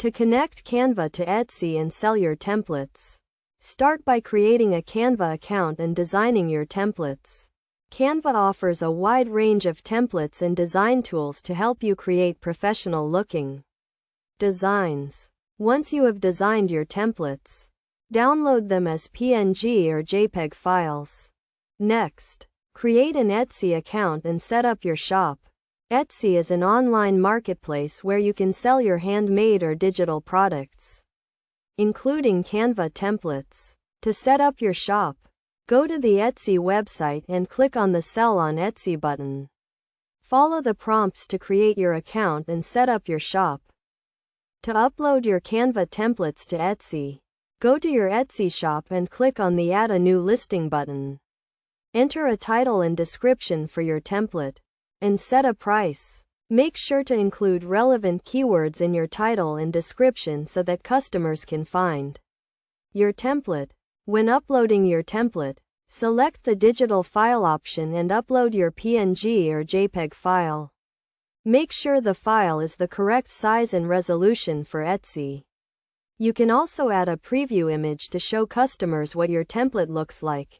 To connect Canva to Etsy and sell your templates. Start by creating a Canva account and designing your templates. Canva offers a wide range of templates and design tools to help you create professional-looking designs. Once you have designed your templates, download them as PNG or JPEG files. Next, create an Etsy account and set up your shop. Etsy is an online marketplace where you can sell your handmade or digital products, including Canva templates. To set up your shop, go to the Etsy website and click on the Sell on Etsy button. Follow the prompts to create your account and set up your shop. To upload your Canva templates to Etsy, go to your Etsy shop and click on the Add a New Listing button. Enter a title and description for your template, and set a price. Make sure to include relevant keywords in your title and description so that customers can find your template. When uploading your template, select the digital file option and upload your PNG or JPEG file. Make sure the file is the correct size and resolution for Etsy. You can also add a preview image to show customers what your template looks like.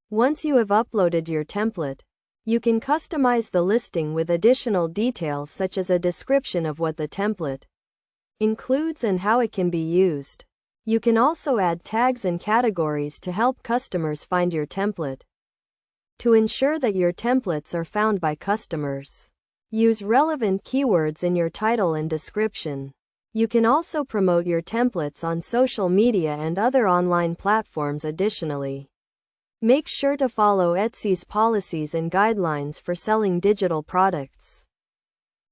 Once you have uploaded your template, you can customize the listing with additional details such as a description of what the template includes and how it can be used. You can also add tags and categories to help customers find your template. To ensure that your templates are found by customers, use relevant keywords in your title and description. You can also promote your templates on social media and other online platforms additionally. Make sure to follow Etsy's policies and guidelines for selling digital products.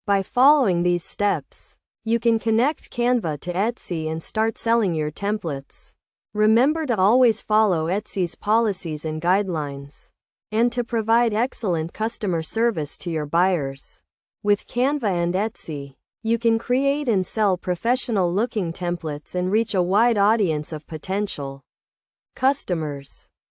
By following these steps, you can connect Canva to Etsy and start selling your templates. Remember to always follow Etsy's policies and guidelines, and to provide excellent customer service to your buyers. With Canva and Etsy, you can create and sell professional-looking templates and reach a wide audience of potential customers.